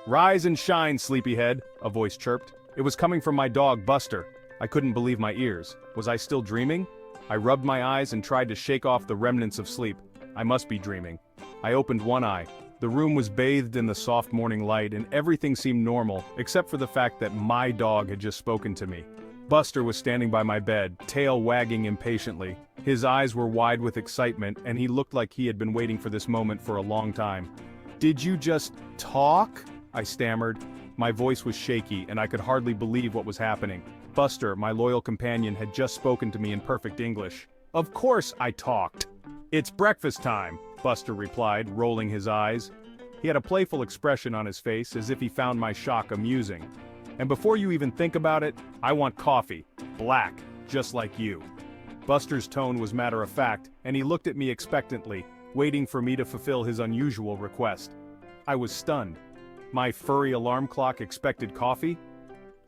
"Rise and shine, sleepyhead," a voice chirped. It was coming from my dog, Buster. I couldn't believe my ears. Was I still dreaming? I rubbed my eyes and tried to shake off the remnants of sleep. I must be dreaming. I opened one eye. The room was bathed in the soft morning light and everything seemed normal, except for the fact that my dog had just spoken to me. Buster was standing by my bed, tail wagging impatiently. His eyes were wide with excitement and he looked like he had been waiting for this moment for a long time. "Did you just talk?" I stammered. My voice was shaky and I could hardly believe what was happening. Buster, my loyal companion, had just spoken to me in perfect English. "Of course I talked." "It's breakfast time," Buster replied, rolling his eyes. He had a playful expression on his face as if he found my shock amusing. "And before you even think about it, I want coffee. Black, just like you." Buster's tone was matter of fact, and he looked at me expectantly, waiting for me to fulfill his unusual request. I was stunned. My furry alarm clock expected coffee?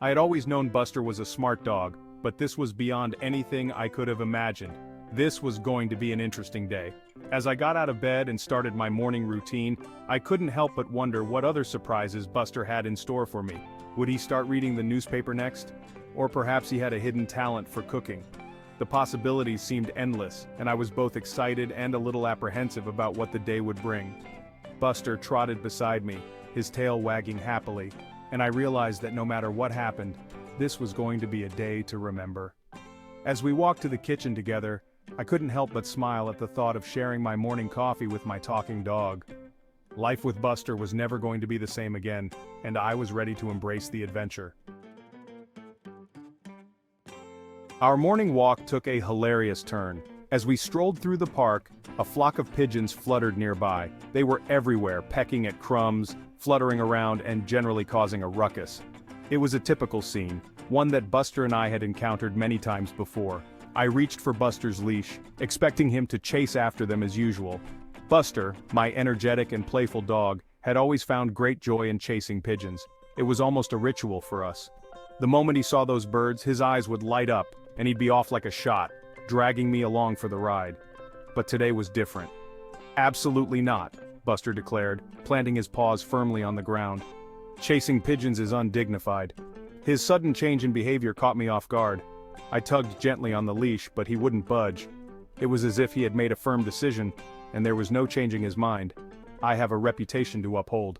I had always known Buster was a smart dog, but this was beyond anything I could have imagined. This was going to be an interesting day. As I got out of bed and started my morning routine, I couldn't help but wonder what other surprises Buster had in store for me. Would he start reading the newspaper next? Or perhaps he had a hidden talent for cooking. The possibilities seemed endless, and I was both excited and a little apprehensive about what the day would bring. Buster trotted beside me, his tail wagging happily, and I realized that no matter what happened, this was going to be a day to remember. As we walked to the kitchen together, I couldn't help but smile at the thought of sharing my morning coffee with my talking dog. Life with Buster was never going to be the same again, and I was ready to embrace the adventure. Our morning walk took a hilarious turn. As we strolled through the park, a flock of pigeons fluttered nearby. They were everywhere, pecking at crumbs, fluttering around, and generally causing a ruckus. It was a typical scene, one that Buster and I had encountered many times before. I reached for Buster's leash, expecting him to chase after them as usual. Buster, my energetic and playful dog, had always found great joy in chasing pigeons. It was almost a ritual for us. The moment he saw those birds, his eyes would light up, and he'd be off like a shot, dragging me along for the ride. But today was different. "Absolutely not," Buster declared, planting his paws firmly on the ground. "Chasing pigeons is undignified." His sudden change in behavior caught me off guard. I tugged gently on the leash, but he wouldn't budge. It was as if he had made a firm decision, and there was no changing his mind. I have a reputation to uphold.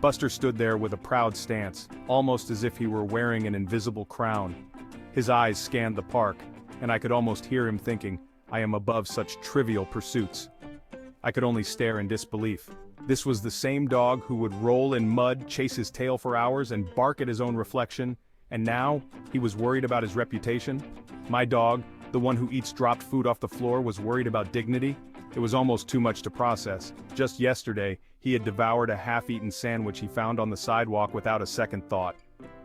Buster stood there with a proud stance, almost as if he were wearing an invisible crown. His eyes scanned the park, and I could almost hear him thinking, "I am above such trivial pursuits." I could only stare in disbelief. This was the same dog who would roll in mud, chase his tail for hours, and bark at his own reflection, and now, he was worried about his reputation? My dog, the one who eats dropped food off the floor, was worried about dignity? It was almost too much to process. Just yesterday, he had devoured a half-eaten sandwich he found on the sidewalk without a second thought.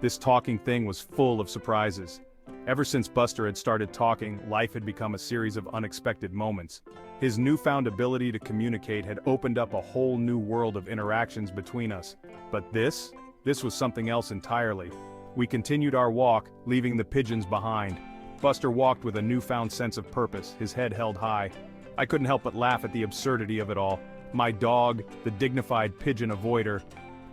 This talking thing was full of surprises. Ever since Buster had started talking, life had become a series of unexpected moments. His newfound ability to communicate had opened up a whole new world of interactions between us. But this was something else entirely. We continued our walk, leaving the pigeons behind. Buster walked with a newfound sense of purpose, his head held high. I couldn't help but laugh at the absurdity of it all. My dog, the dignified pigeon avoider.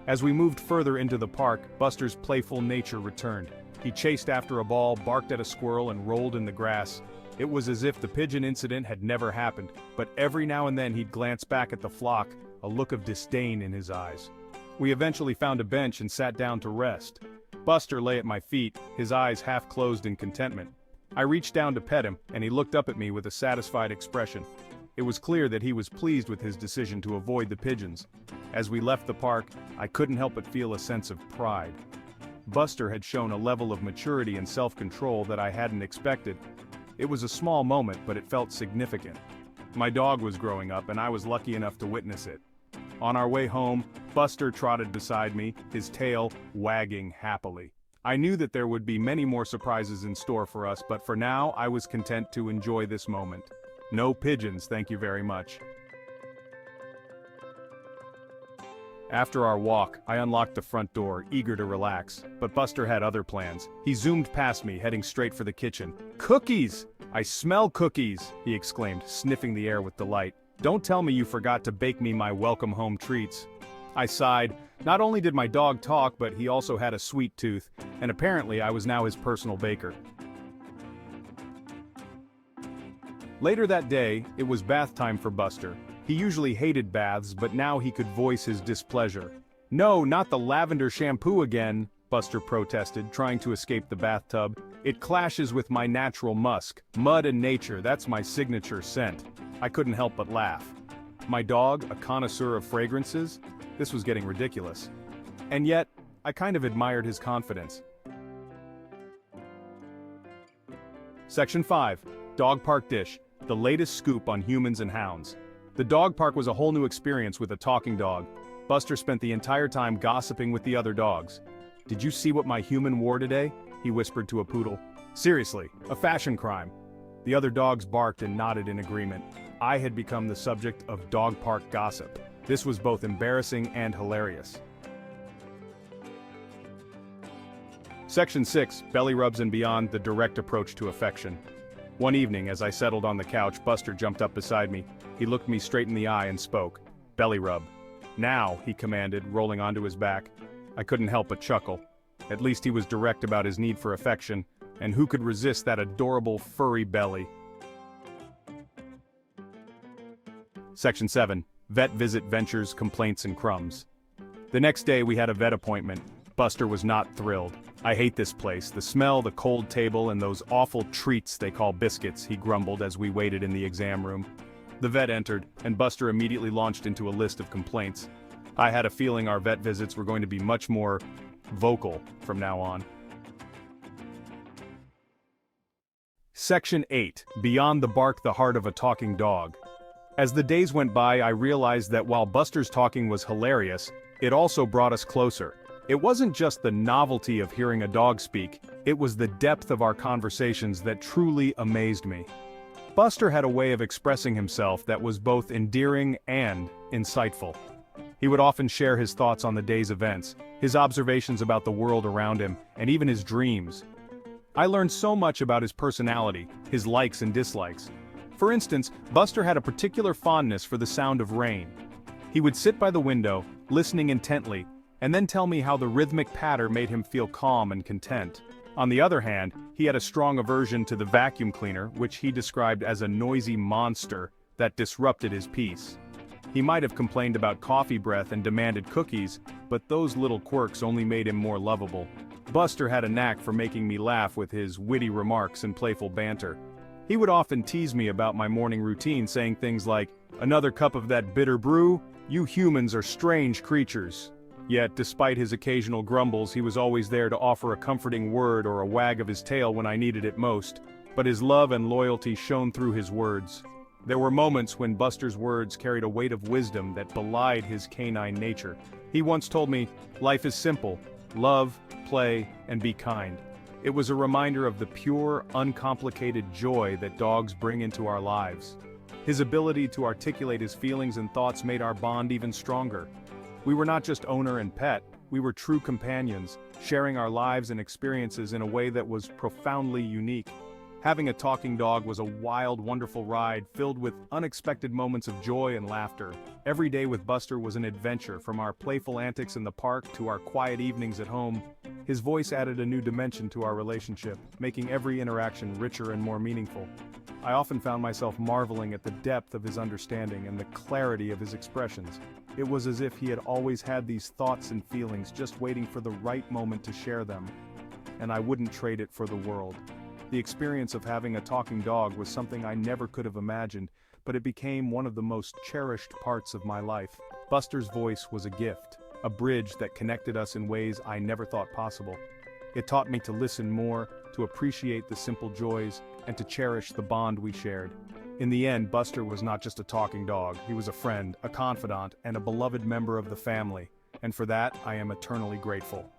As we moved further into the park, Buster's playful nature returned. He chased after a ball, barked at a squirrel, and rolled in the grass. It was as if the pigeon incident had never happened, but every now and then he'd glance back at the flock, a look of disdain in his eyes. We eventually found a bench and sat down to rest. Buster lay at my feet, his eyes half closed in contentment. I reached down to pet him, and he looked up at me with a satisfied expression. It was clear that he was pleased with his decision to avoid the pigeons. As we left the park, I couldn't help but feel a sense of pride. Buster had shown a level of maturity and self-control that I hadn't expected. It was a small moment, but it felt significant. My dog was growing up, and I was lucky enough to witness it. On our way home, Buster trotted beside me, his tail wagging happily. I knew that there would be many more surprises in store for us, but for now, I was content to enjoy this moment. No pigeons, thank you very much. After our walk, I unlocked the front door, eager to relax, but Buster had other plans. He zoomed past me, heading straight for the kitchen. "Cookies! I smell cookies!" he exclaimed, sniffing the air with delight. "Don't tell me you forgot to bake me my welcome home treats." I sighed. Not only did my dog talk, but he also had a sweet tooth, and apparently I was now his personal baker. Later that day, it was bath time for Buster. He usually hated baths, but now he could voice his displeasure. "No, not the lavender shampoo again," Buster protested, trying to escape the bathtub. "It clashes with my natural musk. Mud and nature, that's my signature scent." I couldn't help but laugh. My dog, a connoisseur of fragrances? This was getting ridiculous. And yet, I kind of admired his confidence. Section 5. Dog Park Dish, the latest scoop on humans and hounds. The dog park was a whole new experience with a talking dog. Buster spent the entire time gossiping with the other dogs. "Did you see what my human wore today?" he whispered to a poodle. "Seriously, a fashion crime." The other dogs barked and nodded in agreement. I had become the subject of dog park gossip. This was both embarrassing and hilarious. Section 6. Belly Rubs and Beyond, the direct approach to affection. One evening, as I settled on the couch, Buster jumped up beside me. He looked me straight in the eye and spoke. "Belly rub." "Now," he commanded, rolling onto his back. I couldn't help but chuckle. At least he was direct about his need for affection, and who could resist that adorable, furry belly? Section 7. Vet Visit Ventures, Complaints and Crumbs. The next day we had a vet appointment. Buster was not thrilled. "I hate this place, the smell, the cold table, and those awful treats they call biscuits," he grumbled as we waited in the exam room. The vet entered, and Buster immediately launched into a list of complaints. I had a feeling our vet visits were going to be much more vocal from now on. Section 8. Beyond the Bark, the Heart of a Talking Dog. As the days went by, I realized that while Buster's talking was hilarious, it also brought us closer. It wasn't just the novelty of hearing a dog speak, it was the depth of our conversations that truly amazed me. Buster had a way of expressing himself that was both endearing and insightful. He would often share his thoughts on the day's events, his observations about the world around him, and even his dreams. I learned so much about his personality, his likes and dislikes. For instance, Buster had a particular fondness for the sound of rain. He would sit by the window, listening intently, and then tell me how the rhythmic patter made him feel calm and content. On the other hand, he had a strong aversion to the vacuum cleaner, which he described as a noisy monster that disrupted his peace. He might have complained about coffee breath and demanded cookies, but those little quirks only made him more lovable. Buster had a knack for making me laugh with his witty remarks and playful banter. He would often tease me about my morning routine, saying things like, "Another cup of that bitter brew? You humans are strange creatures." Yet, despite his occasional grumbles, he was always there to offer a comforting word or a wag of his tail when I needed it most. But his love and loyalty shone through his words. There were moments when Buster's words carried a weight of wisdom that belied his canine nature. He once told me, "Life is simple. Love, play, and be kind." It was a reminder of the pure, uncomplicated joy that dogs bring into our lives. His ability to articulate his feelings and thoughts made our bond even stronger. We were not just owner and pet, we were true companions, sharing our lives and experiences in a way that was profoundly unique. Having a talking dog was a wild, wonderful ride filled with unexpected moments of joy and laughter. Every day with Buster was an adventure, from our playful antics in the park to our quiet evenings at home. His voice added a new dimension to our relationship, making every interaction richer and more meaningful. I often found myself marveling at the depth of his understanding and the clarity of his expressions. It was as if he had always had these thoughts and feelings, just waiting for the right moment to share them. And I wouldn't trade it for the world. The experience of having a talking dog was something I never could have imagined, but it became one of the most cherished parts of my life. Buster's voice was a gift, a bridge that connected us in ways I never thought possible. It taught me to listen more, to appreciate the simple joys, and to cherish the bond we shared. In the end, Buster was not just a talking dog, he was a friend, a confidant, and a beloved member of the family, and for that I am eternally grateful.